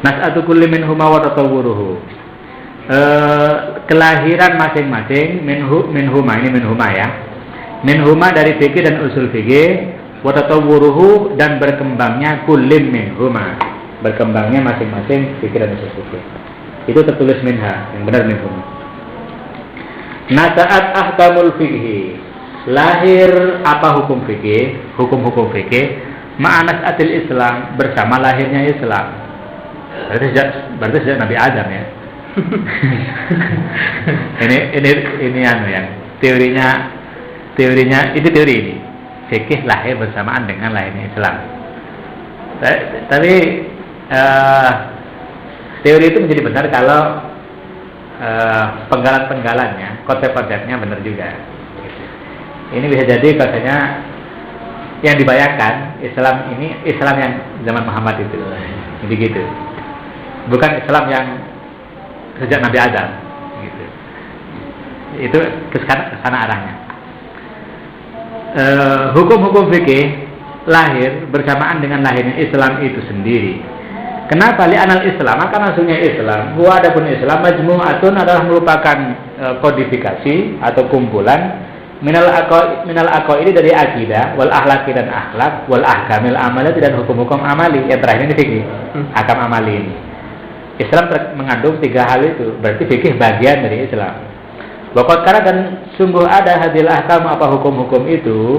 Nas'atu kulli minhuma wa tatawwuruhu. Kelahiran masing-masing minhuma ya. Minhuma dari fikih dan usul fikih, wa tatawwuruhu dan berkembangnya kullin minhuma. Berkembangnya masing-masing fikih dan usul fikih. Itu tertulis minha, yang benar minhuma. Nasa'at ahkamul fikih. Lahir apa hukum fikih? Hukum-hukum fikih ma'anas atil Islam, bersama lahirnya Islam. Berarti sejak Nabi Adam ya. ini anu yang teorinya itu teori ini. Fikih lahir bersamaan dengan lahirnya Islam. Tapi teori itu menjadi benar kalau penggalan-penggalannya, konsep-konsepnya benar juga. Ini bisa jadi katanya yang dibayangkan Islam ini Islam yang zaman Muhammad itu, jadi gitu. Bukan Islam yang sejak Nabi Adam, gitu. Itu kesana arahnya. Hukum-hukum fikih lahir bersamaan dengan lahirnya Islam itu sendiri. Kenapa? Li'anal Islam, karena sungguh Islam. Huwa adapun Islam majmu'atun adalah merupakan kodifikasi atau kumpulan minal aqaidi dari akidah, wal akhlaqi dan akhlak, wal ahkamil amaliyah dan hukum-hukum amali. Yang terakhir ini fikih, ahkam amali ini. Islam mengandung tiga hal itu, berarti fikih bagian dari Islam. Waqad kana dan sungguh ada hadil ahkam apa hukum-hukum itu,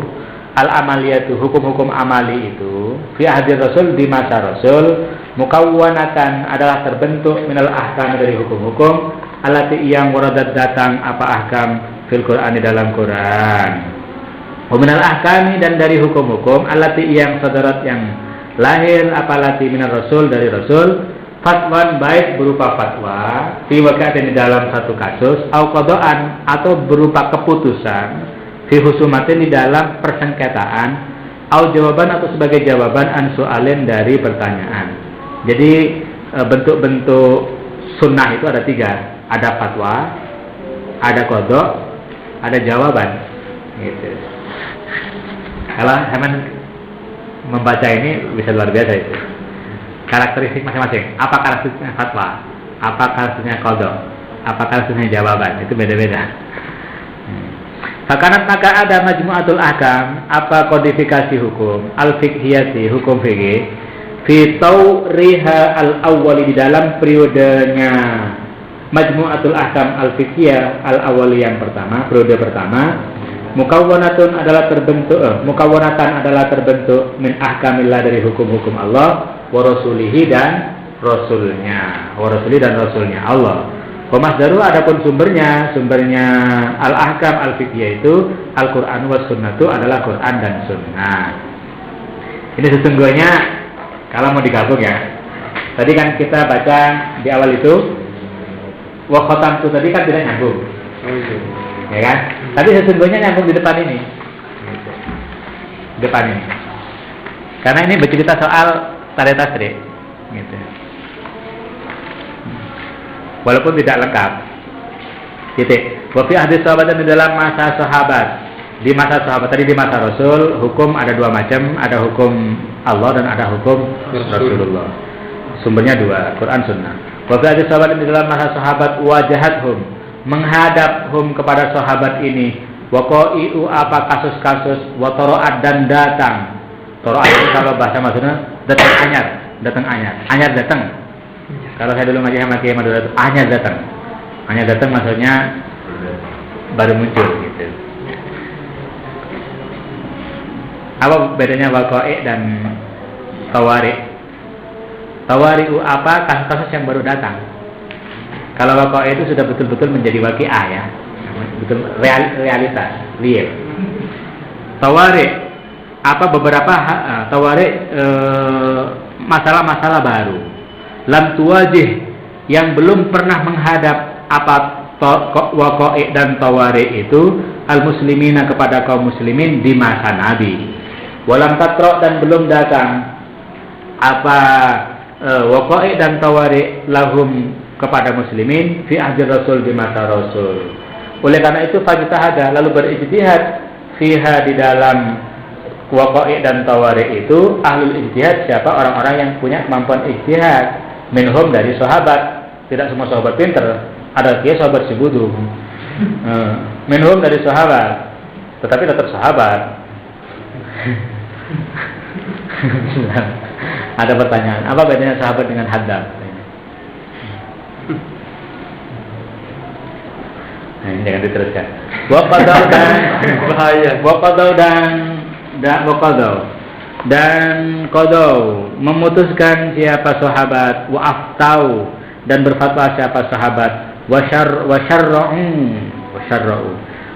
al amaliyatu hukum-hukum amali itu, fi ahdi Rasul di masa Rasul, mukawwanatan adalah terbentuk minal ahkam dari hukum-hukum, allati yang waradat datang apa ahkam fil Quran di dalam Quran. Wa minal ahkami dan dari hukum-hukum allati yang sadarat yang lahir apalati minar Rasul dari Rasul. Fatwan baik berupa fatwa fi waqatin di dalam satu kasus, au qadaan atau berupa keputusan fi husumatin di dalam persengketaan, au jawaban atau sebagai jawaban an soalin dari pertanyaan. Jadi bentuk-bentuk sunnah itu ada tiga, ada fatwa, ada qada, ada jawaban. Gitu. Kalau Heman membaca ini bisa luar biasa itu. Karakteristik masing-masing. Apa karakteristiknya fatwa? Apa karakteristiknya qada? Apa karakteristiknya jawaban? Itu beda-beda. Fakanat maka ada majmu'atul ahkam, apa kodifikasi hukum al-fiqhiyati, hukum fikih fi tawriha al-awwali di dalam periodenya majmu'atul ahkam al-fiqhiyah al-awwali yang pertama, periode pertama. Mukawwanatan adalah terbentuk min ahkamillah dari hukum-hukum Allah wa rasulihi dan rasulnya, wa rasulihi dan rasulnya Allah. Wa masdaru adapun sumbernya al-ahkam al-fiqhiyah itu Al-Qur'an was sunnatu adalah Quran dan sunnah. Ini sesungguhnya kalau mau digabung ya. Tadi kan kita baca di awal itu wa khatamtu tadi kan tidak nyambung. Ya kan? Tapi sesungguhnya nyambung di depan ini. Depan ini. Karena ini bercerita soal tarik tasrik gitu. Walaupun tidak lengkap. Titik. Wa fi ahdi sahabat di dalam masa sahabat. Di masa sahabat tadi di masa Rasul, hukum ada dua macam, ada hukum Allah dan ada hukum Rasulullah. Sumbernya dua, Quran Sunnah. Wa fi ahdi sahabat di dalam masa sahabat wajahathum, menghadaphum kepada sahabat ini, waqa'i'u apa kasus-kasus, wa toro'at dan datang. Toro'at itu kalau bahasa maksudnya datang anyar datang. Kalau saya dulu ngaji sama Kiai Madura itu anyar datang maksudnya baru muncul gitu. Apa bedanya waqa'i' dan tawari'? Tawari'u apa kasus-kasus yang baru datang. Kalau waqa'i' itu sudah betul-betul menjadi waqi'ah ya, betul realitas, real. Tawari' apa beberapa masalah-masalah baru. Lam tuwajih yang belum pernah menghadap apa waqa'i' dan tawari' itu al-muslimina kepada kaum muslimin di masa Nabi. Walam tatra dan belum datang apa waqa'i' dan tawari' lahum kepada muslimin fi ahdi Rasul di masa Rasul. Oleh karena itu fajtahada lalu berijtihad fiha di dalam waqa'i' dan tawari' itu ahlul ijtihad siapa orang-orang yang punya kemampuan ijtihad Minhum dari sahabat. Tidak semua sahabat pinter. Ada kia sahabat si bodoh. Minhum dari sahabat. Tetapi tetap sahabat. Ada pertanyaan, apa bedanya sahabat dengan haddad? Nah, ini jangan diteruskan. Waqadaw dan qadaw memutuskan siapa sahabat, wa aftau dan berfatwa siapa sahabat, wa syarra'u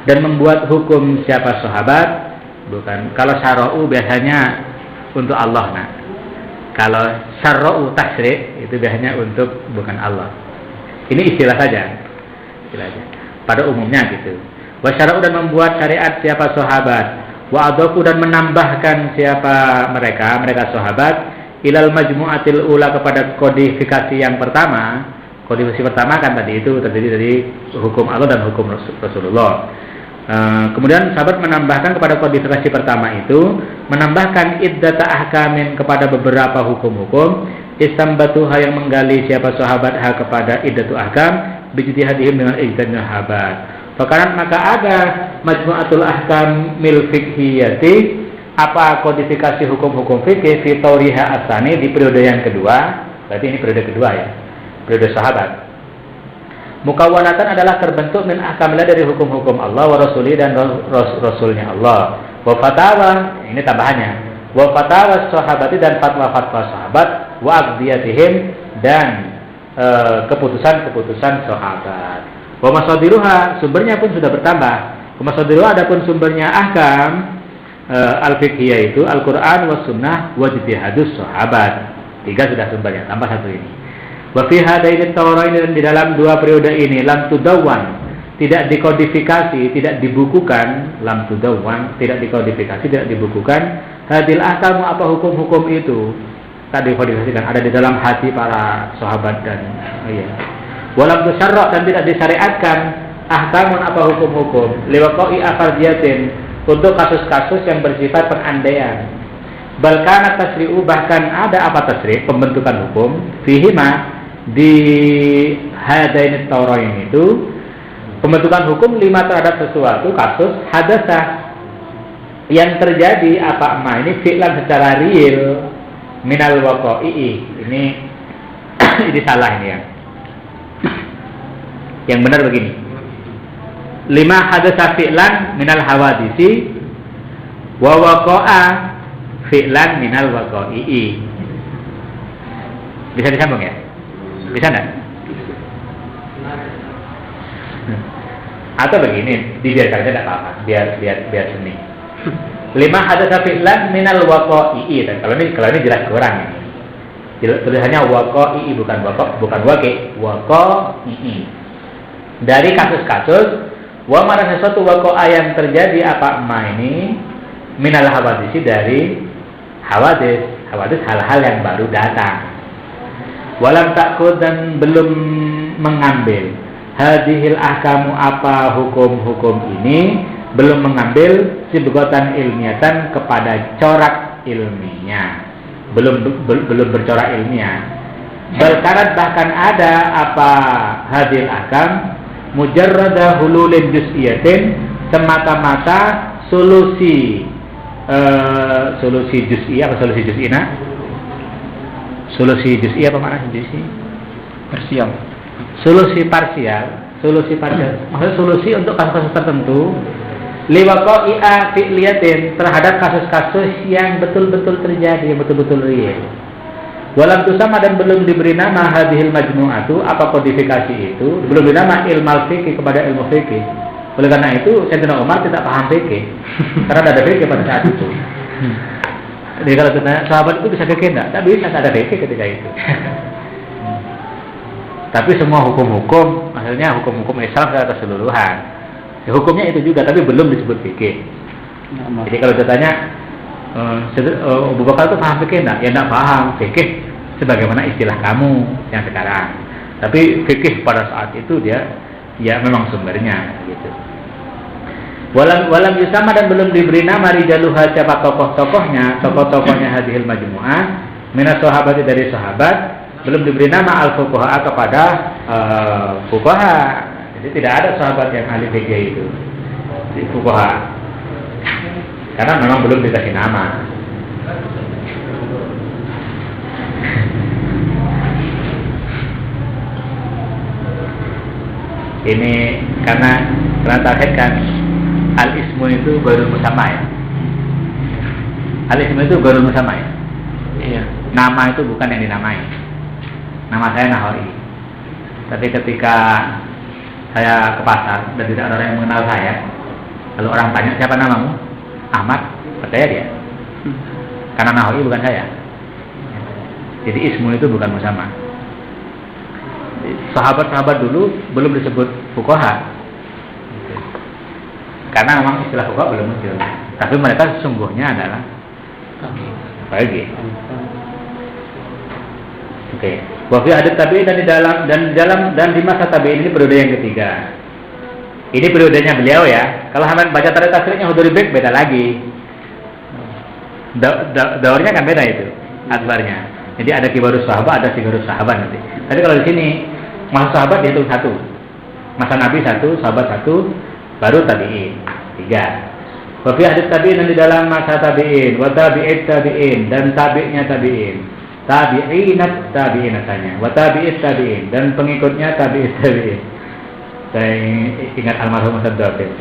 dan membuat hukum siapa sahabat. Bukan, kalau syara'u biasanya untuk Allah, nah. Kalau syarra'u tasri' itu biasanya untuk bukan Allah. Ini istilah saja. Pada umumnya gitu. Wa syara'u dan membuat syariat siapa sahabat, wa adafu dan menambahkan siapa mereka sahabat, ilal majmu'atil ula kepada kodifikasi yang pertama. Kodifikasi pertama kan tadi itu terdiri dari hukum Allah dan hukum Rasulullah. Kemudian sahabat menambahkan kepada kodifikasi pertama itu, menambahkan iddata ahkamin kepada beberapa hukum-hukum, istambatuha yang menggali siapa sahabat kepada iddatu ahkam, bijtihadihim dengan ijtihad sahabat. Fakaran maka ada majmu'atul ahkam mil fiqhiyati, apa kodifikasi hukum-hukum fikih fi tauriha asani di periode yang kedua. Berarti ini periode kedua ya, periode sahabat. Mukawanatan adalah terbentuk min ahkamillah dari hukum-hukum Allah wa rasuli dan rasulnya Allah. Wa fatawa, ini tambahannya. Wa fatawa sahabati dan fatwa-fatwa sahabat, wa aqdiyatihim dan keputusan-keputusan sahabat. Wa masadiruha, sumbernya pun sudah bertambah. Wa masadiruha adapun sumbernya ahkam al-fiqhiyah itu Al-Qur'an wa sunnah wa ijtihadus sahabat. 3 sudah sumbernya, tambah 1 ini. Wa fi hadaini tawrain, dan di dalam 2 periode ini lam tudawwan, tidak dikodifikasi, tidak dibukukan, lam tudawwan, tidak dikodifikasi, tidak dibukukan hadil ahkamu apa hukum-hukum itu tak dikodifikasikan, ada di dalam hati para sahabat dan walam tusyarra dan tidak disyariatkan ahkamun apa hukum-hukum liwaqa'i afardiyatin untuk kasus-kasus yang bersifat penandaian. Balkana tasri'u, bahkan ada apa tasri', pembentukan hukum fihima di hadaini taurain itu, pembentukan hukum 5 terhadap sesuatu kasus hadasah yang terjadi apa ini fi'lan secara real minal waqa'i. Ini salah ini ya. Yang benar begini. 5 hadasah fi'lan minal hawadisi wa waqa'a fi'lan minal waqa'i. Bisa disambung ya? Bisa enggak? Atau begini, dibiarkan saja, tidak apa-apa, biar seni. 5 hadasa fi'lan minal waqa'i. Dan kalau ini jelas kurang ini. Tulisannya waqa'i bukan waqi', waqa'i. Dari kasus-kasus wa mana sesuatu waqa'a yang terjadi apa ini minal hawadisi, dari hawadis hal-hal yang baru datang. Walam takud, dan belum mengambil hadhil ahkamu apa hukum-hukum ini, belum mengambil sibghatan ilmiatan kepada corak ilmiah, belum bercorak ilmiah. Balkarat, bahkan ada apa hadhil ahkam mujarrada hululin juz'iyatin, semata-mata solusi juz'iyah apa solusi juz'ina? Solusi juz'i apa makna juz'i? Parsial. Solusi parsial. Maksudnya solusi untuk kasus-kasus tertentu. Liwaqa'i'a fi'liyatin, terhadap kasus-kasus yang betul-betul terjadi, yang betul-betul real. Walam tusama, dan belum diberi nama hadhil majmu'atu apa kodifikasi itu, belum diberi nama ilmal fikih kepada ilmu fikih. Oleh karena itu Sayyidina Umar tidak paham fikih. Karena tidak ada fikih pada saat itu. Jadi kalau kita sahabat itu bisa fikih enggak? Tak bisa, tak ada fikih ketika itu. Tapi semua hukum-hukum, maksudnya hukum-hukum Islam secara keseluruhan, ya, hukumnya itu juga, tapi belum disebut fikih. Jadi kalau ditanya Abu Bakar itu paham fikih enggak? Ya enggak paham fikih sebagaimana istilah kamu yang sekarang. Tapi fikih pada saat itu dia ya memang sumbernya gitu. Walam yusama, dan belum diberi nama rijaluha, siapa tokoh-tokohnya hadhil majmu'ah minas sahabati, dari sahabat, belum diberi nama al-fuqaha kepada fuqaha. Jadi tidak ada sahabat yang ahli fikih itu di fuqaha, karena memang belum dikasih nama. Ini karena terakhir kan al-ismu itu ghairul musamma ya. Al-ismu itu ghairul musamma ya. Iya. Nama itu bukan yang dinamai. Nama saya Nahori. Tapi ketika saya ke pasar dan tidak ada orang yang mengenal saya, lalu orang tanya siapa namamu? Ahmad, percaya dia. Karena Nahori bukan saya. Jadi ismu itu bukan musamma. Sahabat-sahabat dulu belum disebut fuqaha, karena memang istilah fuqaha belum muncul. Tapi mereka sesungguhnya adalah bagi. Oke. Wafi adat tabi'in dan di masa tabi'in ini periode yang ketiga. Ini periodenya beliau ya. Kalau Hamad baca tarik tasriknya Huduri Bek beda lagi. Daurnya kan beda itu, adbarnya. Jadi ada kibarus sahabat, ada sigarus sahabat nanti. Tapi kalau di sini masa sahabat dihitung satu, masa Nabi satu, sahabat satu, baru tabi'in tiga. Wafi adat tabi'in dan di dalam masa tabi'in, wa tabi'it tabi'in dan tabi'nya tabi'in, tabi'inat tabi'in katanya, wa tabi'it tabi'in dan pengikutnya tabi'it tabi'in. Saya ingat almarhum Ustaz David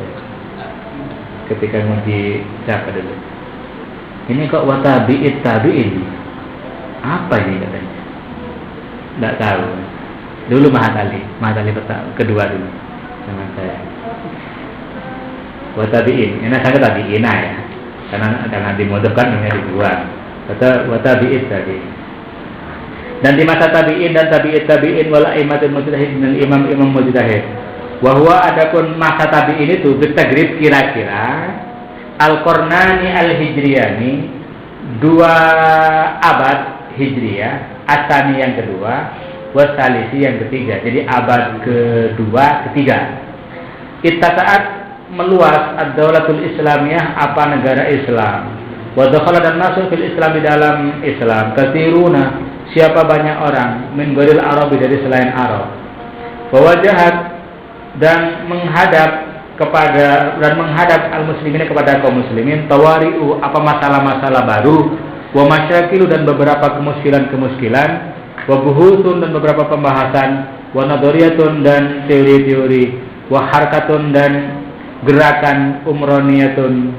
ketika ngaji siapa dulu. Ini kok wa tabi'it tabi'in? Apa ini katanya? Tidak tahu. Dulu Mahatali pertama, kedua dulu sama saya. Watabiin, ini saya tabiina ya, karena dimodifkan namanya dibuang. Watabiin tadi. Dan di masa tabiin dan tabiin wal aimatul mujtahid dan imam mujtahid. Wahwa adapun masa tabiin itu bertagrib kira-kira al-Qarnani al-Hijriyani 2 abad Hijriyah, Asani yang kedua, Wasalisi yang ketiga. Jadi abad kedua, ketiga. Saat meluas ad-daulatul Islamiyah, apa negara Islam. Wa dakhala dan masuk fil Islam di dalam Islam. Katsiruna, siapa banyak orang min ghairil Arabi dari selain Arab. Wa wajahat dan menghadap al-muslimin kepada kaum muslimin tawari'u, apa masalah-masalah baru, wa masyakilu dan beberapa kemuskilan-kemuskilan, wa buhusun dan beberapa pembahasan, wa nadoriyatun dan teori-teori, wa harkatun dan gerakan umroniyatun,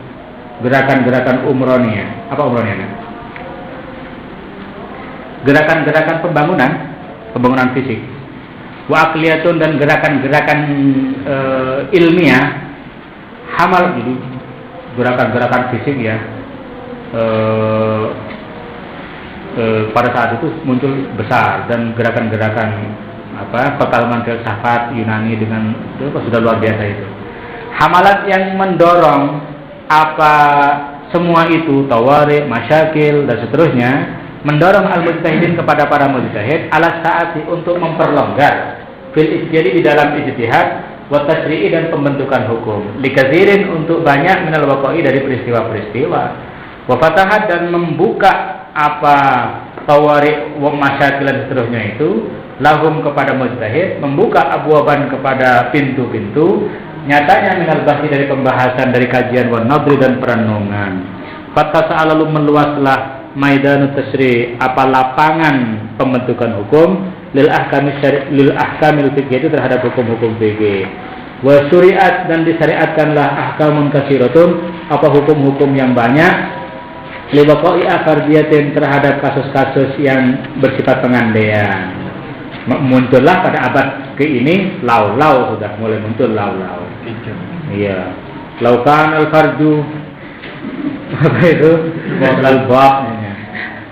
gerakan-gerakan umroniyah. Apa umroniyah? Gerakan-gerakan pembangunan fisik. Wa akliyatun dan gerakan-gerakan ilmiah. Hamal itu gerakan-gerakan fisik ya. Pada saat itu muncul besar, dan gerakan-gerakan pertarungan filsafat Yunani dengan itu sudah luar biasa itu. Hamalat yang mendorong apa semua itu, tawari, masyakil dan seterusnya, mendorong al-mujtahidin kepada para mujtahid ala saati untuk memperlonggar fil ijtihad di dalam ijtihad, wa tasri'i dan pembentukan hukum, likazirin untuk banyak minal waqa'i dari peristiwa-peristiwa, wa fatahat dan membuka apa tawari wa masyakil dan seterusnya itu lahum kepada mujtahid, membuka abwaban kepada pintu-pintu, nyatanya minal bahsi dari pembahasan, dari kajian, wa nadri dan perenungan. Fatasa lalu meluaslah maidanut tasri, apa lapangan pembentukan hukum, lil ahkamil fikih itu terhadap hukum-hukum fikih. Wa syuriat dan disyariatkanlah ahkamun kasiratun, apa hukum-hukum yang banyak, liwaqa'i afardiyatin terhadap kasus-kasus yang bersifat pengandaian. Muncullah pada abad ke ini lau-lau, sudah mulai muncul lau-lau. Iya. Laukan al-farju apa itu? Al-bab.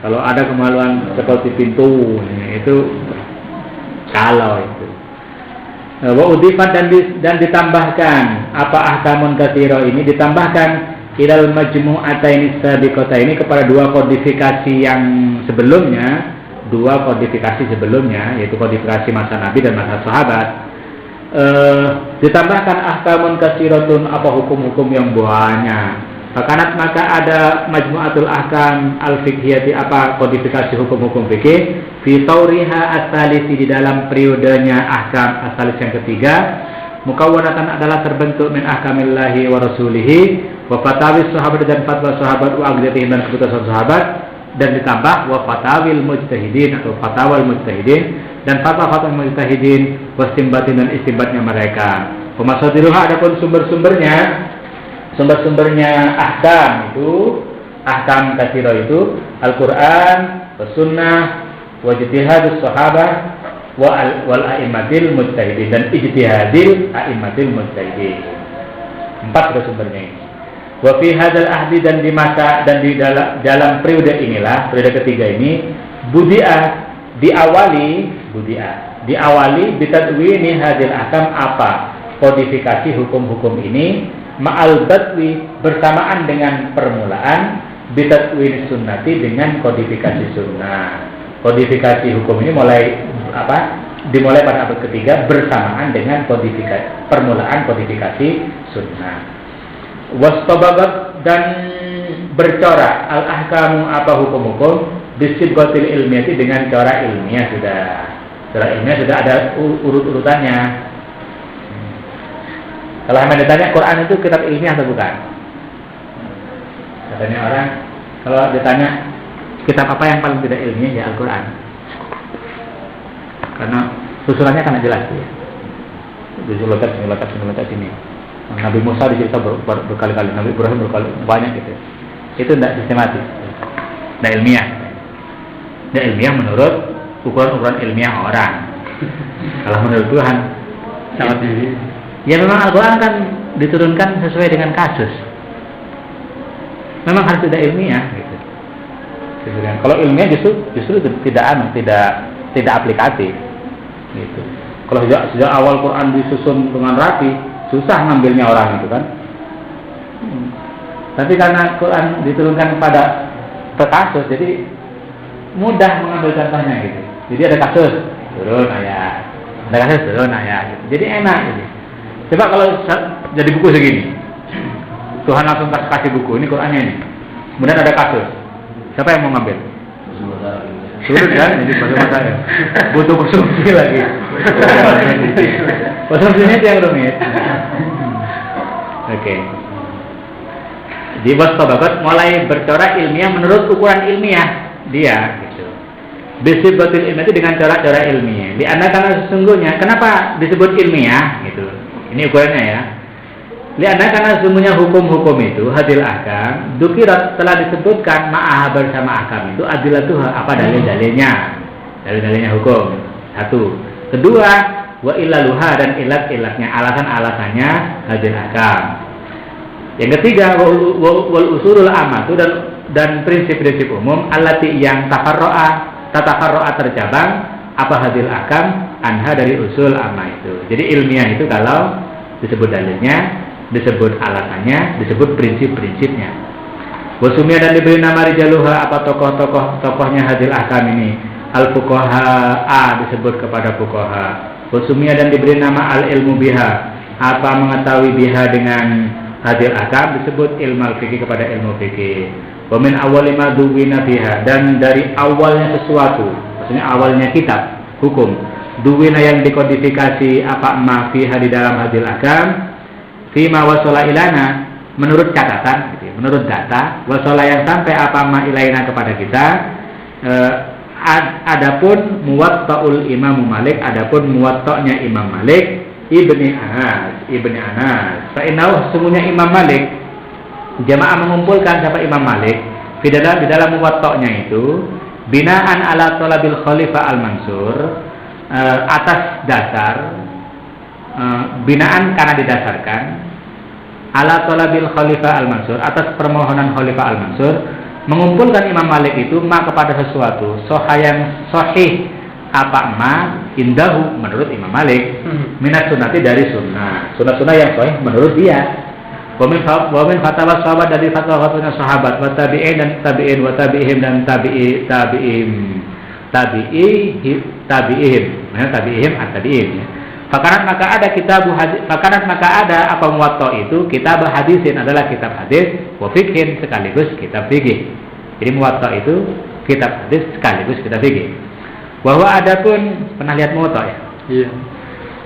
Kalau ada kemaluan seperti pintu, itu kalau itu. Wa udifat dan ditambahkan apa ahkamun katsira ini ditambahkan ilal majmu'ataini sabiqataini kepada dua kodifikasi yang sebelumnya. Dua kodifikasi sebelumnya, yaitu kodifikasi masa Nabi dan masa sahabat. Ditambahkan ahkamun kasiratun, apa hukum-hukum yang banyak. Fakanat maka ada majmu'atul ahkam al-fiqhiyati apa kodifikasi hukum-hukum fikih fi tauriha as-salisi di dalam periodenya ahkam as-salis yang ketiga mukawwanatan adalah terbentuk min ahkamillahi wa rasulihi wa fatawis sahabat dan fatwa sahabat wa aqdatihim dan keputusan sahabat dan ditambah wa fatawil mujtahidin atau fatawal mujtahidin dan fatwa-fatwa mujtahidin wa istinbatin dan istinbatnya mereka. Pemasadiruha adapun sumber-sumbernya ahkam itu ahkam katsira itu Al-Qur'an, Sunnah, wa ijtihadus sahabah wal a'immatil mujtahidin dan ijtihadil a'immatil mujtahidin. 4 sumbernya ini. Wa fi hadzal ahdi dan di masa dan di dalam periode inilah, periode ketiga ini diawali bitadwini hadzal ahkam apa? Kodifikasi hukum-hukum ini ma'al badwi bersamaan dengan permulaan bitadwin sunnati dengan kodifikasi sunnah. Kodifikasi hukum ini dimulai pada abad ketiga bersamaan dengan permulaan kodifikasi sunnah. Wastababat dan bercorak al-ahkamu apa hukum-hukum bisibgotil ilmiati dengan corak ilmiah sudah. Corak ilmiah sudah ada urut-urutannya. Kalau hanya ditanya Quran itu kitab ilmiah atau bukan? Katanya orang kalau ditanya kitab apa yang paling tidak ilmiah ya Al-Quran. Karena susulannya sangat jelas ya. Letak sini. Nabi Musa dicerita berkali-kali, Nabi Ibrahim berkali banyak gitu. Itu tidak sistematis, tidak ilmiah. Tidak ilmiah menurut ukuran-ukuran ilmiah orang. Kalau menurut Tuhan sangat ya memang Al-Quran kan diturunkan sesuai dengan kasus. Memang harus tidak ilmiah gitu. Kalau ilmiah justru tidak aplikatif gitu. Kalau sejak awal Quran disusun dengan rapi, susah ngambilnya orang itu kan. Tapi karena Quran diturunkan pada kasus, jadi mudah mengambil contohnya gitu. Jadi ada kasus, turun ayat. Ada kasus, turun ayat. Gitu. Jadi enak gitu. Coba kalau jadi buku segini, Tuhan langsung kasih buku, ini Qurannya ini. Kemudian ada kasus, siapa yang mau ngambil? Sulit kan? Jadi bagaimana saya? Butuh konsumsi lagi. Konsumsinya itu yang rumit. Oke. Di wastababat mulai bercorak ilmiah menurut ukuran ilmiah dia gitu. Disebut ilmiah itu dengan corak-corak ilmiah. Di anda karena sesungguhnya kenapa disebut ilmiah gitu? Ini ukurannya ya. Lihat karena semuanya hukum-hukum itu hadil ahkam dukirat telah disebutkan ma'ah bersama ahkam itu adilatuha apa dalil-dalilnya hukum. Satu. Kedua wa ilaluha dan ilat-ilatnya alasan-alasannya hadil ahkam. Yang ketiga wal usulul amatu dan prinsip-prinsip umum allati yang tatafarro'a tercabang apa hadil ahkam anha dari usul amma itu. Jadi ilmiah itu kalau disebut dalilnya, disebut alasannya, disebut prinsip-prinsipnya. Wasumia dan diberi nama rijaluha apa tokoh-tokohnya hadil ahkam ini. Al-fuqaha disebut kepada fuqaha. Wasumia dan diberi nama al-ilmu biha apa mengetahui biha dengan hadil ahkam disebut ilmu fikih kepada ilmu fikih. Wa min awwali ma duwina biha dan dari awalnya sesuatu, maksudnya awalnya kitab hukum. Duwina yang dikodifikasi apa ma fiha di dalam hadil ahkam fima wasala ilana menurut catatan gitu, menurut data wasala yang sampai apa ma ilaina kepada kita adapun muwatta'ul Imam Malik adapun muwatta'nya Imam Malik Ibni Anas fa innahu sesungguhnya Imam Malik jamaah mengumpulkan siapa Imam Malik di dalam muwatta'nya itu binaan ala talabil khalifah al-mansur atas dasar binaan karena didasarkan ala talabil khalifah al-mansur atas permohonan khalifah al-mansur mengumpulkan Imam Malik itu ma kepada sesuatu yang sahih apa ma indahu menurut Imam Malik minat sunnati dari sunnah yang sahih menurut dia wa min fatwa sahabat dari fatwa-fatwanya sahabat wa tabi'in dan tabi'in wa tabi'ihim dan tabi'ihim mana tabi'ihim at-tabi'in ya Fakanat maka ada apa muwatta itu kitab hadisin adalah kitab hadis, wa fikhin sekaligus kitab fikih. Jadi muwatta itu kitab hadis sekaligus kitab fikih. Bahwa ada pun pernah lihat muwatta ya? Iya.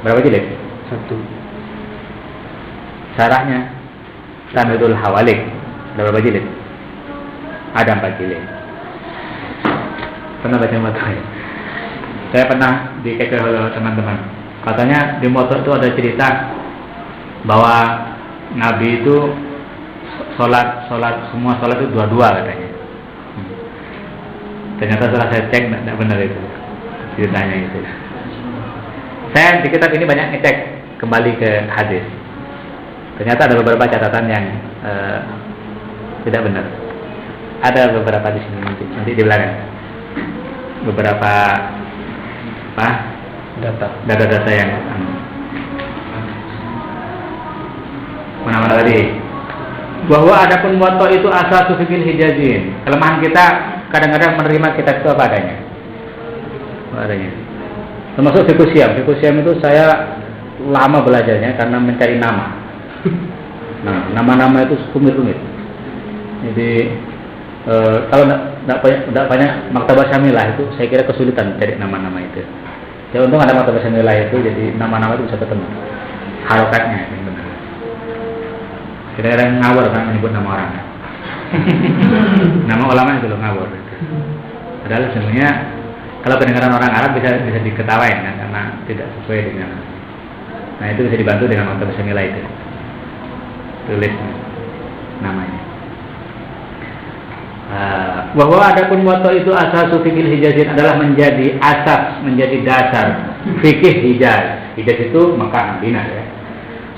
Berapa jilid? 1. Syarahnya Tamhidul Hawalik. Ada berapa jilid? Ada 4 jilid. Pernah baca muwatta ya? Saya pernah dikejar oleh teman-teman. Katanya di motor itu ada cerita bahwa Nabi itu sholat semua sholat itu dua-dua katanya. Ternyata setelah saya cek tidak benar itu ceritanya itu. Saya di kitab ini banyak ngecek kembali ke hadis. Ternyata ada beberapa catatan yang tidak benar. Ada beberapa di sini nanti di belakang. Beberapa data yang mana tadi bahwa adapun muwatta itu asal fikih Hijazin. Kelemahan kita kadang-kadang menerima kitab itu apa adanya. Termasuk fikih Syam. Fikih Syam itu saya lama belajarnya karena mencari nama. Nah, nama-nama itu rumit. Jadi kalau tidak banyak maktabah syamilah itu saya kira kesulitan cari nama-nama itu. Ya untung ada maktabah syamilah itu, jadi nama-nama itu bisa ketemu harokatnya yang benar. Kadang-kadang ngawur kan menyebut nama orang. Nama ulama itu loh ngawur. Padahal sebenarnya kalau pendengaran orang Arab bisa diketawain kan, karena tidak sesuai dengan. Nah itu bisa dibantu dengan maktabah syamilah itu. Tulis namanya. Bahwa adapun muwatta itu asas fikih Hijazin adalah menjadi asas, menjadi dasar fikih Hijaz. Hijaz itu Mekah, Madinah ya.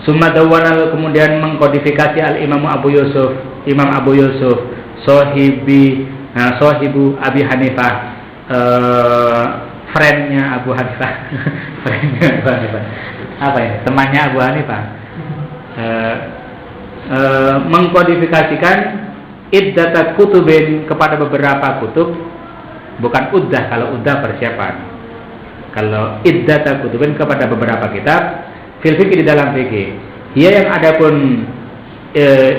Summa dawana, kemudian mengkodifikasi Imam Abu Yusuf sahibu Abi Hanifah, friendnya Abu Hanifah. Apa ya? Temannya Abu Hanifah. Mengkodifikasikan iddata kutubin kepada beberapa kutub, bukan uddah. Kalau uddah persiapan, kalau iddata kutubin kepada beberapa kitab fil fikih di dalam fikih. Ia yang adapun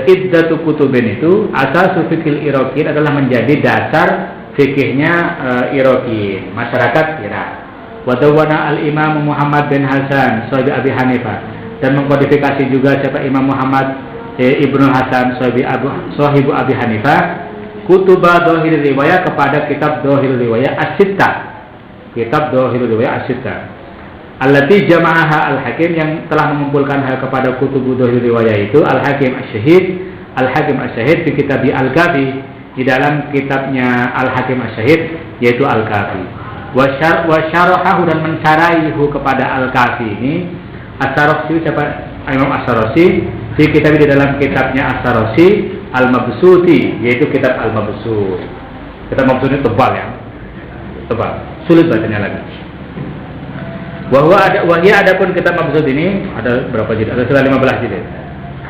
iddatu kutubin itu asal fikih Iraqin adalah menjadi dasar fikihnya Iraqin, masyarakat Irak. Wa dawana al-Imam Muhammad bin Hasan sahibi Abi Hanifah, dan mengkodifikasi juga siapa Imam Muhammad Ibnu Hasan sahibu Abi Hanifah kutubah dohir riwayat kepada kitab dohir riwayat as-sittah, kitab dohir riwayat as-sittah allati jama'aha al-Hakim, yang telah mengumpulkan hal kepada kutub dohir riwayat itu al-Hakim as-Syahid di kitab al-Kafi, di dalam kitabnya al-Hakim as-Syahid yaitu al-Kafi. Wa syarahahu, dan mensyarahihu kepada al-Kafi ini As-Sarosi, siapa Imam As-Sarosi di kitab di dalam kitabnya As-Sarosi Al-Mabsuti, yaitu kitab Al-Mabsut. Kitab Mabsut ini tebal ya, tebal, sulit bacanya lagi. Wahia adapun kitab Mabsut ini ada berapa jilid? Ada sekitar 15 jilid.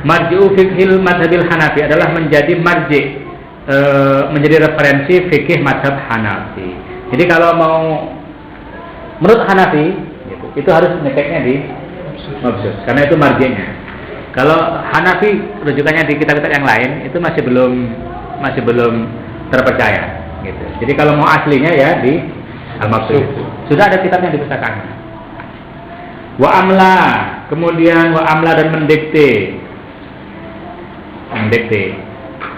Marji'u fiqhil madhabil Hanafi adalah menjadi marji, menjadi referensi fikih madhab Hanafi. Jadi kalau mau menurut Hanafi gitu, itu harus ngeceknya di Mabsut, karena itu marji'nya. Kalau Hanafi rujukannya di kitab-kitab yang lain itu masih belum terpercaya gitu. Jadi kalau mau aslinya ya di Al-Mabsut. Sudah ada kitabnya di pustaka. Wa amla, kemudian wa amla dan mendikte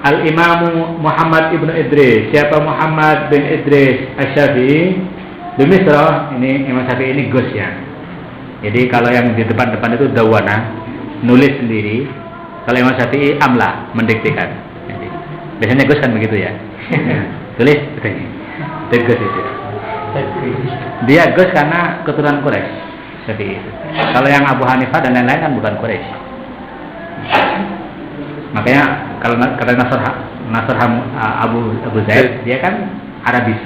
Al-Imam Muhammad ibnu Idris. Siapa Muhammad bin Idris Asy-Syafi'i di Misra? Ini Imam Syafi'i ini Gus ya. Jadi kalau yang di depan-depan itu dawana, nulis sendiri. Kalau Imam Syafi'i amla, mendiktekan. Jadi, biasanya Gus kan begitu ya. Tulis begini. Itu Gus itu. Dia Gus karena keturunan Quraisy, Syafi'i itu. Kalau yang Abu Hanifah dan lain-lain kan bukan Quraisy. Makanya kalau kata Nasr Abu Zaid, dia kan Arabis.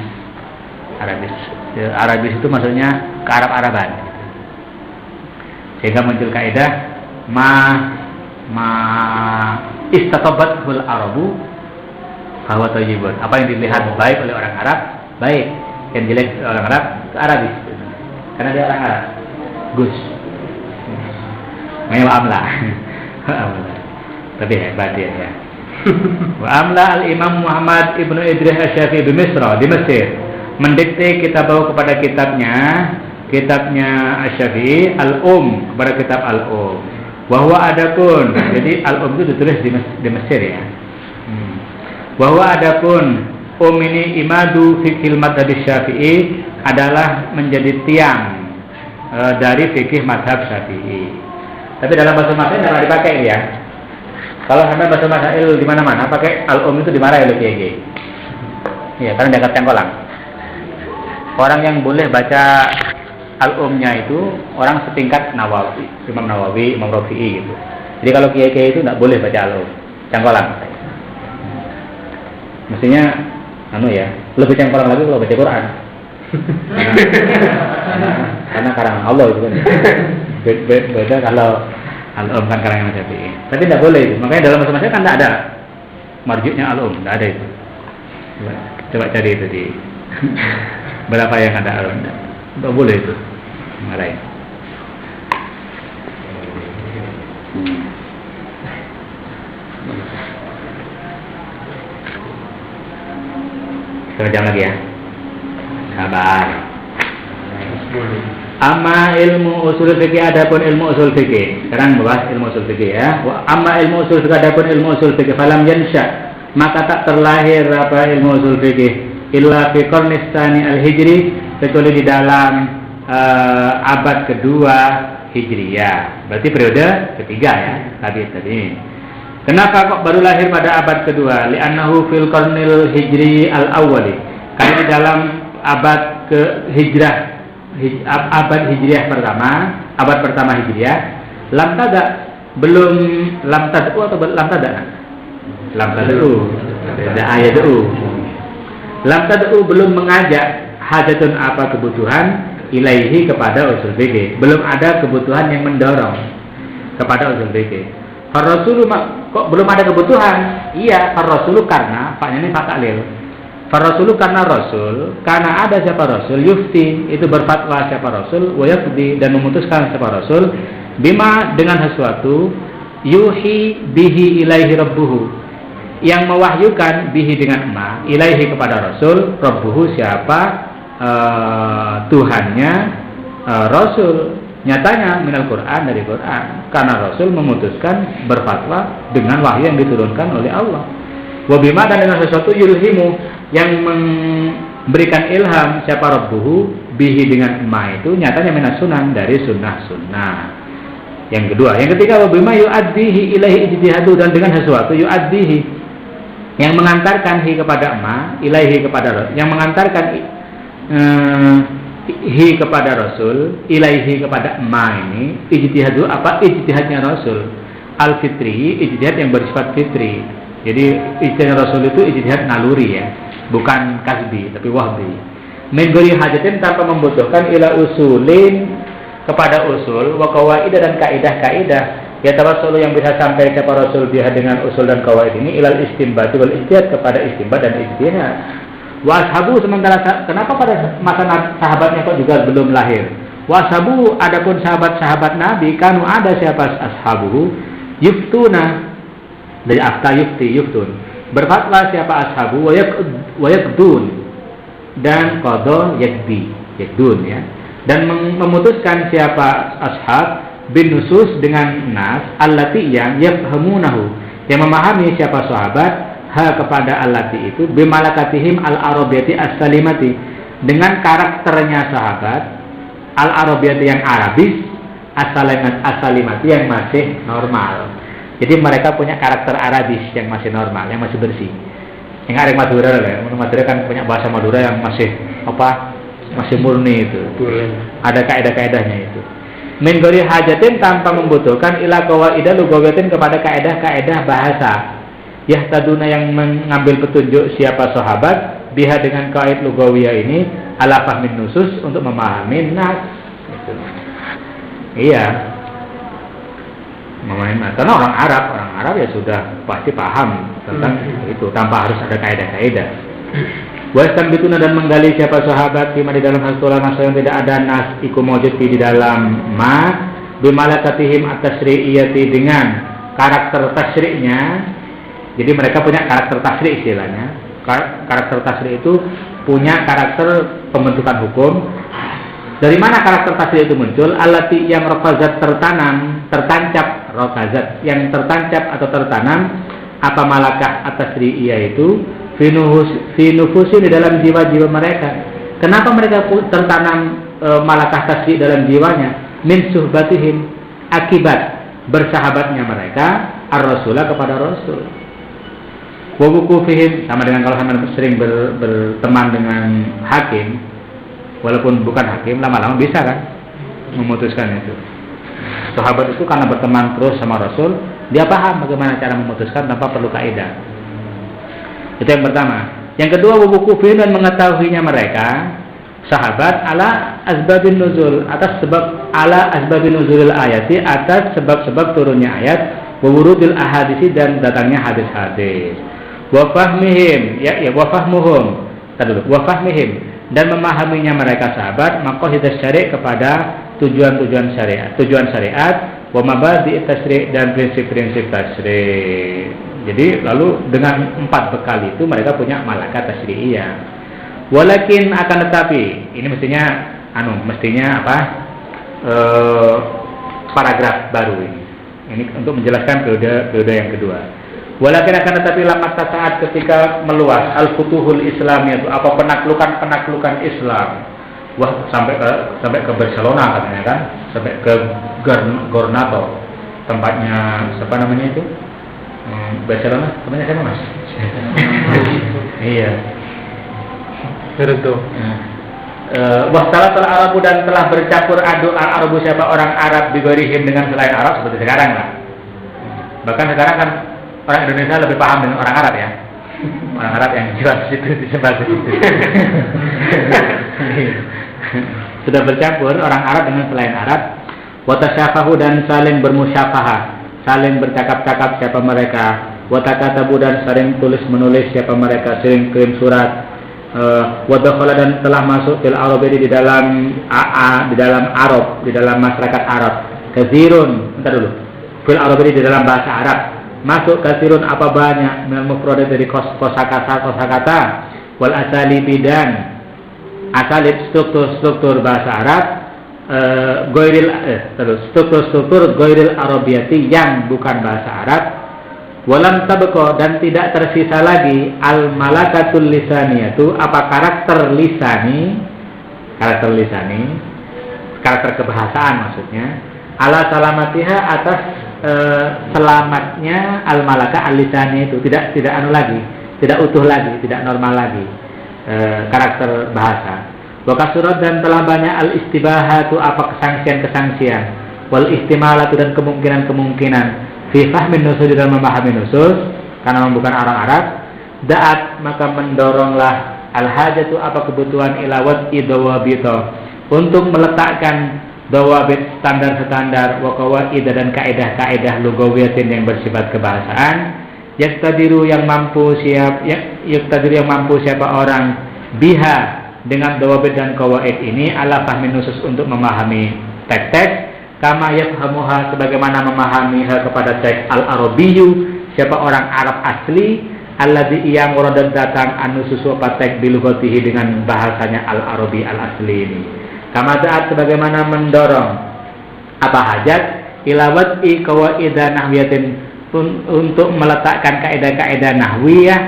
Arabis itu maksudnya ke Arab-Araban. Sehingga muncul kaidah ma istatabatul Arabu bahwa thayyibun. Apa yang dilihat baik oleh orang Arab, baik. Yang jelek oleh orang Arab, itu Arabis. Karena dia orang Arab. Gus. Wa amla. Tapi hebat dia ya. Wa amla al-Imam Muhammad ibnu Idris Asy-Syafi'i di Mesir mendikte kitabah kepada kitabnya Asy-Syafi'i kepada kitab al-Um. Bahwa adapun, jadi al-Um itu ditulis di Mesir ya. Bahwa adapun ini imadu fikih madhab Syafi'i adalah menjadi tiang dari fikih madhab Syafi'i. Tapi dalam bahasa masail tidak dipakai ya. Kalau sampai bahasa masail di mana-mana pakai al-Um itu dimarahi oleh kiai. Iya, karena dianggap cangkolang. Orang yang boleh baca al-umnya itu orang setingkat Nawawi, Imam Nawawi, Imam Rafi'i gitu. Jadi kalau kiai-kiai itu tidak boleh baca al-um, cangkolang. Mestinya lebih cangkolang lagi kalau baca Quran. Karena karangan Allah itu kan. Beda kalau al-um kan karangan Syafi'i. Tapi tidak boleh itu. Makanya dalam bahasa kan tidak ada marjuknya al-um, tidak ada itu. Coba cari itu di berapa yang ada al-um. Tidak boleh itu marahin. Setengah jam lagi ya. Sabar. Amma ilmu usul fikih, adapun ilmu usul fikih. Sekarang bahas ilmu usul fikih ya. Amma ilmu usul fikih, adapun ilmu usul fikih, falam yansha, maka tak terlahir apa ilmu usul fikih illa fi qarnis tsani al-hijri, kecuali di dalam abad kedua Hijriyah. Berarti periode ketiga ya. Tadi. Kenapa kok baru lahir pada abad kedua? Li'annahu fil qarnil hijri al-awwali. Karena di dalam abad abad Hijriyah pertama, abad pertama Hijriyah, lam tada belum mengajak hajatun apa kebutuhan ilaihi kepada usul fikih. Belum ada kebutuhan yang mendorong kepada usul fikih. Ar-Rasulu kok belum ada kebutuhan? Iya, ar-Rasulu karena paknya ini fatalil. Ar-Rasulu karena Rasul, karena ada siapa Rasul yufti, itu berfatwa siapa Rasul, wa yaqdi, dan memutuskan siapa Rasul bima dengan sesuatu yuhi bihi ilaihi rabbuhu, yang mewahyukan bihi dengan ma ilaihi kepada Rasul, rabbuhu siapa Tuhannya Rasul, nyatanya minal Quran, dari Quran, karena Rasul memutuskan berfatwa dengan wahyu yang diturunkan oleh Allah. Wabima, dan dengan sesuatu yulhimu, yang memberikan ilham siapa rabbuhu bihi dengan ma itu nyatanya minas sunan, dari sunnah-sunnah. Yang kedua, yang ketiga wabima yu'addihi ilaihi ijtihadu, dan dengan sesuatu yu'addihi, yang mengantarkan hi kepada ma ilaihi kepada, yang mengantarkan hi kepada Rasul, ilaihi kepada ma ini ijtihadu apa? Ijtihadnya Rasul al-fitri, ijtihad yang bersifat fitri. Jadi ijtihad Rasul itu ijtihad naluri ya, bukan kasbi tapi wahbi. Min ghairi hajatin, tanpa membutuhkan ila usulin kepada usul, wa qawaid dan kaidah-kaidah, ya tawassul yang bisa sampai kepada Rasul biha dengan usul dan qawaid ini ilal istinbat wal ijtihad, kepada istinbat dan ijtihad. Wa ashabu, sementara kenapa pada masa sahabatnya kok juga belum lahir? Wa ashabu, adapun sahabat-sahabat Nabi kanu ada siapa ashabu yuftuna, dari afta yufti yuftun, berfatwa siapa ashabu wa yakdun, dan qada yakdun ya, dan memutuskan siapa ashab bin nusus dengan nas allati yang yafhamunahu, yang memahami siapa sahabat kepada allati itu bimalakatihim al-arabiyati as-salimati, dengan karakternya sahabat al-arabiyati yang Arabis, as-salimati yang masih normal. Jadi mereka punya karakter Arabis yang masih normal, yang masih bersih. Yang ada Madura lah, Madura kan punya bahasa Madura yang masih masih murni itu. Ada kaidah-kaidahnya itu. Min ghairi hajatin, tanpa membutuhkan ila qawaidah lugawiyatin, kepada kaidah-kaidah bahasa. Yahtaduna, yang mengambil petunjuk siapa sahabat biha dengan kaid lugawiyah ini ala fahmin nusus, untuk memahami nas gitu. Iya, memahami, karena orang Arab ya sudah pasti paham tentang itu tanpa harus ada kaidah-kaidah. Wastambituna, dan menggali siapa sahabat di dalam hal masalah yang tidak ada nas iku mawjud di dalam ma bimalakatihim at-tasyri'iyati, dengan karakter tasyri'nya. Jadi mereka punya karakter tasyri' istilahnya. Karakter tasyri' itu punya karakter pembentukan hukum. Dari mana karakter tasyri' itu muncul? Allati yang rokazat tertancap, rokazat yang tertancap atau tertanam apa malakah at-tasyri'iyah itu fi nufusin, di dalam jiwa-jiwa mereka. Kenapa mereka tertanam malakah tasyri' dalam jiwanya? Min suhbatihim, akibat bersahabatnya mereka ar-rasulah kepada rasul. Wa wukufihim, sama dengan kalau sama sering berteman dengan hakim, walaupun bukan hakim, lama-lama bisa kan memutuskan itu. Sahabat itu karena berteman terus sama rasul, dia paham bagaimana cara memutuskan tanpa perlu kaidah. Itu yang pertama. Yang kedua, wa wukufihim, dan mengetahuinya mereka sahabat ala asbabin nuzul, atas sebab ala asbabin nuzulil ayati, atas sebab-sebab turunnya ayat, wa wurudil ahadisi, dan datangnya hadis-hadis. Wa fahmihim, wa fahmuhum, wa fahmihim, dan memahaminya mereka sahabat maqasid syari' kepada tujuan-tujuan syariat, wa mabadi' tasyri', dan prinsip-prinsip tasyri'. Jadi lalu dengan 4 bekal itu mereka punya malakat tasyri'iyah. Walakin, akan tetapi, ini mestinya paragraf baru ini. Ini untuk menjelaskan periode yang kedua. Walakin, akan tetapi, lama saat ketika meluas al-futuhul Islamiyah, itu apa penaklukan Islam. Wah, sampai ke Barcelona katanya kan, sampai ke Gornado, tempatnya siapa namanya itu? Barcelona, tempatnya siapa Mas? Iya. Wasalah Arabu, dan telah bercampur aduk Arabu, siapa orang Arab bigorihim, dengan selain Arab, seperti sekarang lah. Bahkan sekarang kan orang Indonesia lebih paham dengan orang Arab ya. Orang Arab yang jelas itu di sebelah situ. Sudah bercampur orang Arab dengan selain Arab. Watasyafahu, dan saling bermusyafahah, saling bercakap-cakap siapa mereka. Watakatabu, dan saling tulis menulis siapa mereka, sering kirim surat. Wadakhala, dan telah masuk fil Arabi, di dalam Arab, di dalam masyarakat Arab. Katsirun, fil Arabi, di dalam bahasa Arab masuk katsirun, apa banyak, minal mufradat, dari kosakata, wal asalibi, dan asalib, struktur bahasa Arab, struktur goiril arabiyati, yang bukan bahasa Arab. Walam tabqa, dan tidak tersisa lagi al malakatul lisaniyatu, apa karakter lisani, karakter kebahasaan maksudnya, ala salamatiha, atas selamatnya al malaka al lisani itu, tidak lagi, tidak utuh lagi, tidak normal lagi karakter bahasa. Wa kasurat, dan telah banyak al istibahatu, apa kesangsian, wal ihtimalatu, dan kemungkinan fi fahmin nusus, dalam memahami nusus, karena bukan orang Arab. Da'at, maka mendoronglah al-hajatu, apa kebutuhan, ilawat idawabito, untuk meletakkan dawabit, standar-standar, wa qawaid, dan kaedah-kaedah lugawiyatin, yang bersifat kebahasaan. Yaktadiru, yang mampu siapa orang biha, dengan dawabit dan qawaid ini, ala fahmin nusus, untuk memahami teks-teks. Kama yafhamuha, sebagaimana memahamiha kepada teks al-arabiyyu, siapa orang Arab asli, alladzi yang muradan datang anususu, apa teks bilughatihi, dengan bahasanya al-arabi al-asli ini. Kama da'at, sebagaimana mendorong apa hajat, ilawati qawaidah nahwiyatin, untuk meletakkan kaedah-kaedah nahwiyah,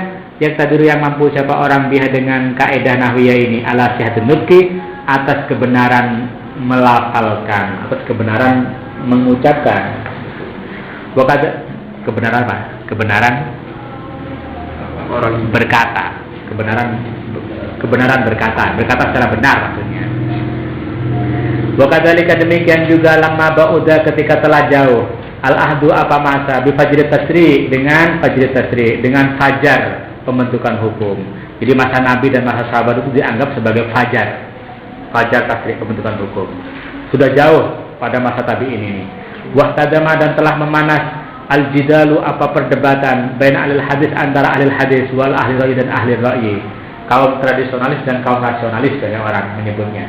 yang tadiru, yang mampu siapa orang biha, dengan kaedah nahwiyah ini, ala sihatun nutqi, atas kebenaran melafalkan, atas kebenaran mengucapkan. Kebenaran apa? Kebenaran orang berkata, kebenaran berkata secara benar maksudnya. Wakadzalika, demikian juga lama ba'uda, ketika telah jauh al-ahdu, apa masa, bifajri tasri', dengan fajri tasri', dengan fajar pembentukan hukum. Jadi masa Nabi dan masa sahabat itu dianggap sebagai fajar tasri', pembentukan hukum. Sudah jauh pada masa tabi'in ini. Wahtadama, dan telah memanas al-jidalu, apa perdebatan, baina ahlil hadis, antara ahlil hadis, wal ahli ra'yi, dan ahli ra'yi, kaum tradisionalis dan kaum rasionalis, banyak orang menyebutnya.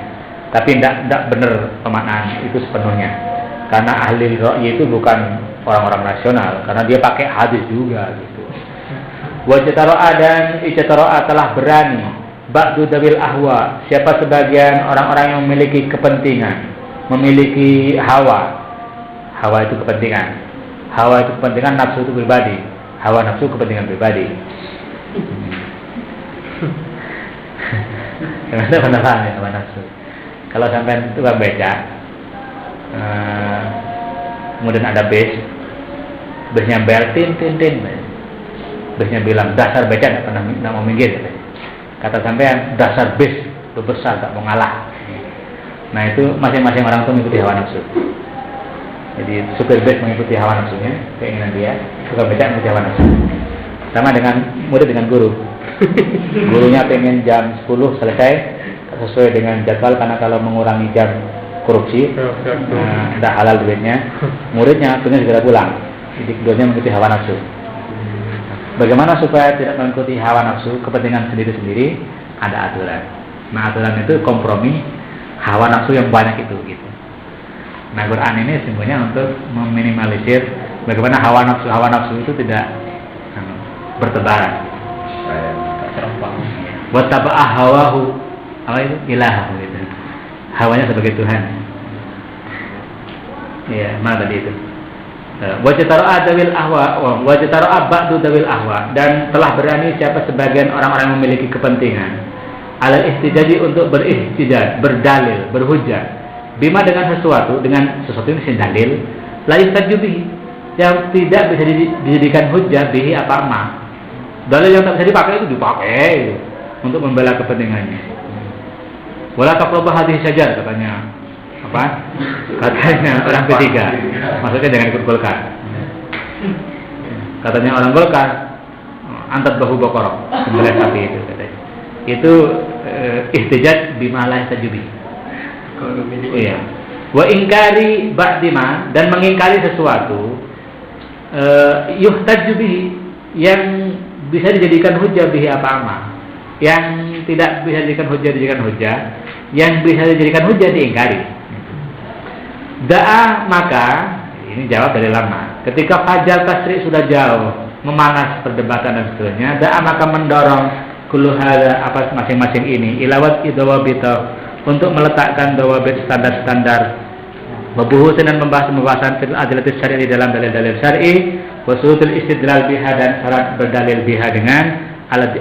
Tapi tidak benar pemaknaan itu sepenuhnya. karena ahli ra'yi itu bukan orang-orang rasional, karena dia pakai hadis juga gitu. Wajtara'a dan ijtara'a telah berani ba'du dawil ahwa, siapa sebagian orang-orang yang memiliki kepentingan, memiliki hawa itu kepentingan, hawa itu kepentingan, nafsu itu pribadi, hawa nafsu kepentingan pribadi. Kenapa paham ya hawa nafsu? Kalau sampai tukang beca, kemudian ada busnya bel tin, busnya bilang dasar beca nggak pernah mau minggir, kata sampean dasar bus besar nggak mau ngalah. Nah itu masing-masing orang tuh mengikuti hawa nafsu. Jadi supir bus mengikuti hawa nafsunya, keinginan dia, tukang beca mengikuti hawa nafsu. Sama dengan murid dengan guru. Gurunya pengen jam 10 selesai sesuai dengan jadwal, karena kalau mengurangi jam korupsi, tidak halal duitnya. Muridnya pengen segera pulang. Jadi keduanya mengikuti hawa nafsu. Bagaimana supaya tidak mengikuti hawa nafsu, kepentingan sendiri-sendiri? Ada aturan. Nah aturan itu kompromi hawa nafsu yang banyak itu gitu. Nah Quran ini sebenarnya untuk meminimalisir bagaimana hawa nafsu itu tidak bertebaran. Wattaba'a hawahu, apa itu? Ilahahu gitu. Hawanya sebagai Tuhan. Iya, mana tadi itu? Wajtara'a dawil ahwa, wajtara'a ba'du dawil ahwa, dan telah berani siapa sebagian orang-orang yang memiliki kepentingan alal istijaji untuk berihtijaj, berdalil, berhujjah. Bima dengan sesuatu yang dalil, la yustajju bihi, yang tidak bisa dijadikan hujjah bihi apa ma. Dalil yang tak bisa dipakai itu dipakai untuk membela kepentingannya. Wala taqrabu hadhihi syajar, katanya apa? Katanya orang P3. Maksudnya jangan ikut Golkar. Katanya orang Golkar, antat bahu bokorok, sembelih sapi itu katanya. Itu ihtijaj bima la yastajubi. Iya. Wa ingkari ba'dima, dan mengingkari sesuatu yuhtajju bihi, yang bisa dijadikan hujjah bihi apa ama, yang tidak bisa dijadikan hujjah, yang bisa dijadikan hujjah diingkari. Da'a, maka ini jawab dari lama. Ketika fajar tasri sudah jauh, memanas perdebatan dan seterusnya, da'a maka mendorong kullu hadza, apa masing-masing ini, ilawat idawabita, untuk meletakkan dawabit standar-standar, wabuhusin dan membahas pembahasan fil adillatis syar'i, di dalam dalil-dalil syar'i, wasutul istidlal biha, dan syarat berdalil biha dengan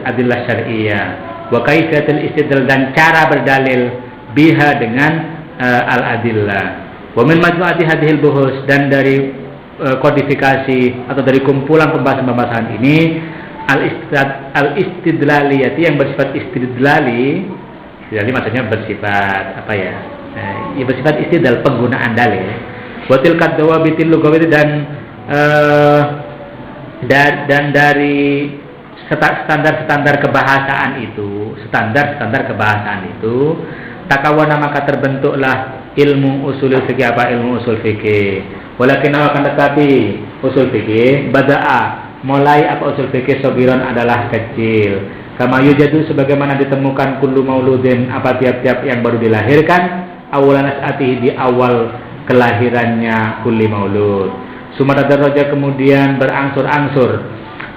adillah syar'iyyah, wa kaifiyatul istidlal, dan cara berdalil biha dengan al-adillah, wa min majmu'ati hadhil buhus, dan dari kodifikasi atau dari kumpulan pembahasan-pembahasan ini al-istidlaliyati, yang bersifat istidlali maksudnya bersifat apa ya? Ya bersifat istidlal, penggunaan dalil. Wa tilkad dawabitil lughawiyah, dan dari standar kebahasaan itu, takawana maka terbentuklah ilmu usul fikih. Apa ilmu usul fikih? Walakin akan tetapi usul fikih bada'a, mulai apa usul fikih sobiron adalah kecil. Kama yujadu, sebagaimana ditemukan kullu mauludin, apa tiap-tiap yang baru dilahirkan, awalan as'atihi, di awal kelahirannya kulli maulud. Sumadaraja, kemudian berangsur-angsur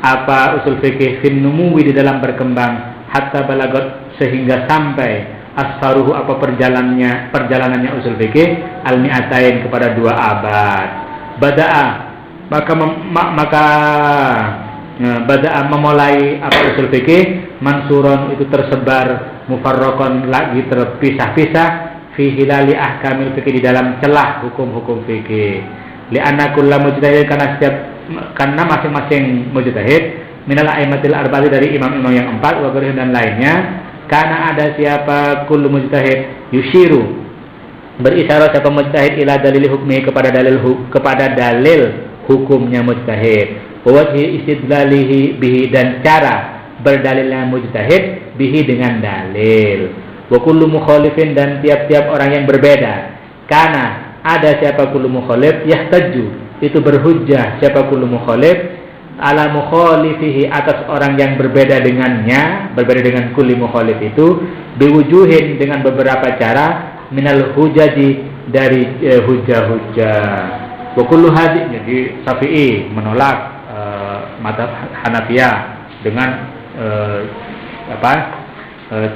apa usul fikih fin numuwi, di dalam berkembang, hatta balagot, sehingga sampai asfaruhu, apa perjalanannya usul fikih al-mi'atain, kepada 2 abad. Bada'a, bada'a memulai apa usul fikih, mansuron itu tersebar, mufarraqan lagi terpisah-pisah, fi hilali ahkamil fikih, di dalam celah hukum-hukum fikih. Li'anna kullu mujtahid, karena masing-masing mujtahid minal a'immatil arba'ati, dari imam-imam yang 4, wa ghairihim, dan lainnya, karena ada siapa kullu mujtahid yushiru, berisyarah siapa mujtahid, ila dalil hukmi, kepada dalil hukumnya mujtahid, wa wajhi istidlalihi bihi, dan cara berdalilnya mujtahid bihi, dengan dalil. Wa kullu mukhalifin, dan tiap-tiap orang yang berbeda, karena ada siapa kullu mukhalif, yahtaju, itu berhujjah siapa kullu mukhalif, ala mukhalifihi, atas orang yang berbeda dengannya, berbeda dengan kulli mukhalif itu, biwujuhin, dengan beberapa cara, minal hujaji, dari hujah-hujah. Wa kullu hadhi, jadi Syafi'i menolak mazhab Hanafiyah dengan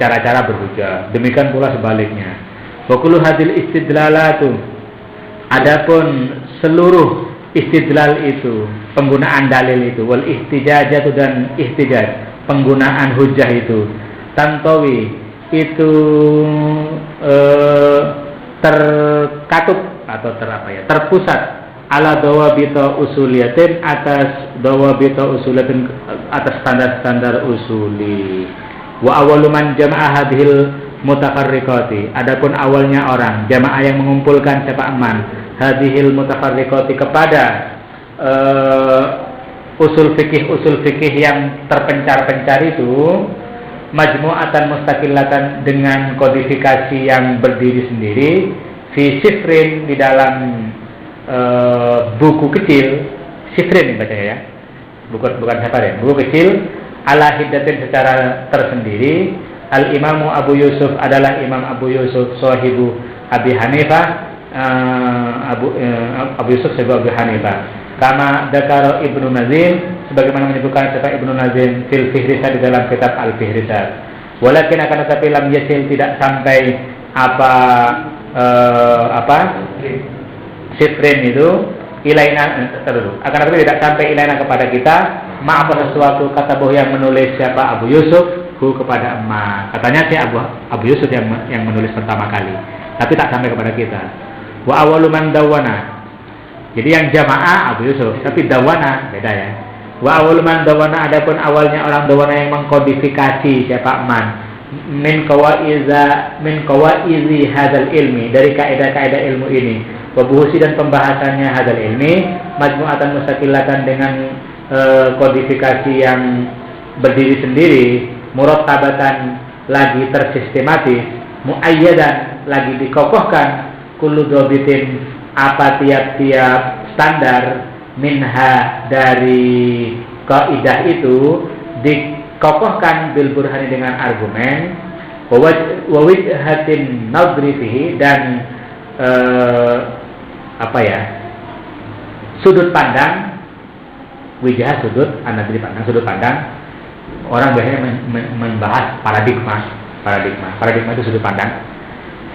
cara-cara berhujah. Demikian pula sebaliknya. Wa kullu hadhil istidlalatu, adapun seluruh istidlal itu, penggunaan dalil itu, wal ihtijajatu dan ihtijaj, penggunaan hujah itu, tantawi itu terkatup atau terpusat ala dawabita usuliyatin, atas dawabita usuliyatin, atas standar-standar usuli. Wa awwalu man jama'a hadhil mutafarriqati, adapun awalnya orang jamaah yang mengumpulkan siapa aman hadhil mutafarriqati kepada usul fikih yang terpencar-pencar itu, majmu'atan mustaqillatan, dengan kodifikasi yang berdiri sendiri, fi sifrin, di dalam buku kecil, sifrin baca ya, bukan safarin, buku kecil, ala hiddatin, secara tersendiri. Al Imamu Abu Yusuf adalah Imam Abu Yusuf sahibu Abi Hanifah, Abu Yusuf sahibu Abi Hanifah. Kama dakaro Ibnu Nazim, sebagaimana menyebutkan siapa Ibnu Nazim fil Fihrisat, di dalam kitab Al Fihrisat. Walakin akan tetapi lam yasil, tidak sampai sifrin itu ilaina, akan tetapi tidak sampai ilaina kepada kita, maaf sesuatu kata boh yang menulis siapa Abu Yusuf kepada emak. Katanya si Abu Yusuf yang menulis pertama kali, tapi tak sampai kepada kita. Wa awwalu man dawana, jadi yang jamaah Abu Yusuf, tapi dawana beda ya. Wa awwalu man dawana, adapun awalnya orang dawana yang mengkodifikasi siapa man, min qawaizi hadzal ilmi, dari kaidah-kaidah ilmu ini, wa buhusi, dan pembahasannya hadzal ilmi, majmu'atan mustaqillatan, dengan kodifikasi yang berdiri sendiri, murattabatan, lagi tersistematis, muayyadan, lagi dikokohkan, kullu dhabitin, apa tiap-tiap standar, minha, dari kaidah itu, dikokohkan bil burhani, dengan argumen, wa wijhatin nadri fihi, dan sudut pandang, wijah sudut, an-nadri pandang, sudut pandang. Orang biasanya membahas paradigma itu sudut pandang.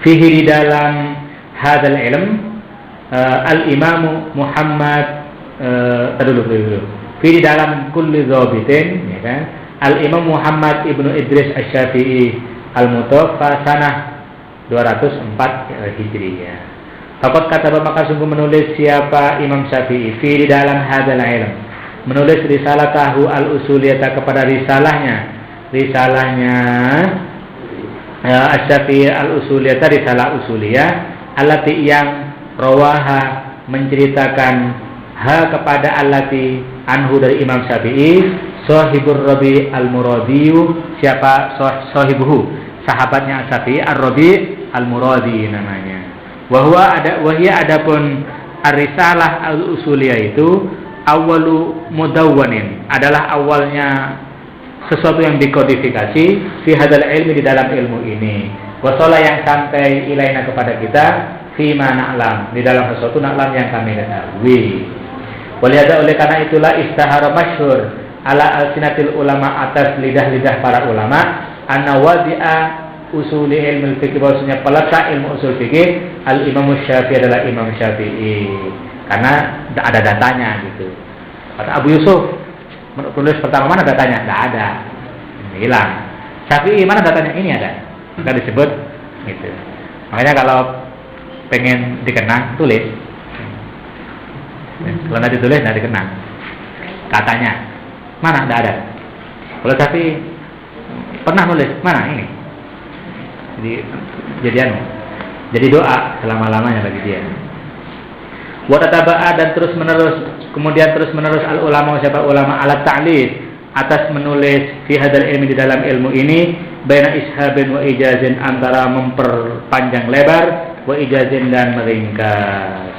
Fihi, di dalam hadzal ilm, al-Imamu Muhammad dulu. Fihi, di dalam kulli dhabitin, ya kan? Al-Imam Muhammad Ibnu Idris Asy-Syafi'i al-Mutawaffa sanah 204 Hijriyah. Fakat kata maka sungguh menulis siapa Imam Syafi'i fi, di dalam hadzal ilm, menulis risalah tahu al-usuliyata, kepada risalahnya Asy-Syafi'i al-usuliyata, risalah usuliyah, allati, yang rawaha, menceritakan, ha, kepada allati, anhu, dari Imam Syafi'i, sahibur Rabi al-Muradiyu, siapa sahibuhu, sahabatnya Syafi'i, ar-Rabi al-Muradi namanya. Wahia, adapun ar-risalah al-usuliyah itu, awalu mudawwanin, adalah awalnya sesuatu yang dikodifikasi, fi hadzal ilmi, di dalam ilmu ini, wasala, yang sampai ilaina, kepada kita, fi ma na'lam, di dalam sesuatu na'lam yang kami ketahui. Walihada, oleh karena itulah, istahara masyhur ala alsinatil ulama, atas lidah-lidah para ulama, anna wadi'a usuli ilmu fikih, bahwasanya peletak ilmu usul fikih al-Imam Syafi'i adalah Imam Syafi'i, karena ada datanya gitu. Kata Abu Yusuf, tulis pertama, mana datanya? Tidak ada, hilang. Syafi'i, mana datanya? Ini ada, tidak disebut gitu. Makanya kalau pengen dikenang, tulis. Kalau tidak ditulis, tidak dikenang. Katanya, mana? Tidak ada. Kalau Syafi'i pernah nulis, mana? Ini. Jadi doa selama-lamanya bagi dia. Wa tataba'a, dan kemudian terus menerus al ulama, siapa ulama, alat ta'lif, atas menulis fi hadzal ilmi, di dalam ilmu ini, baina ishabin wa ijazin, antara memperpanjang lebar, wa ijazin, dan meringkas.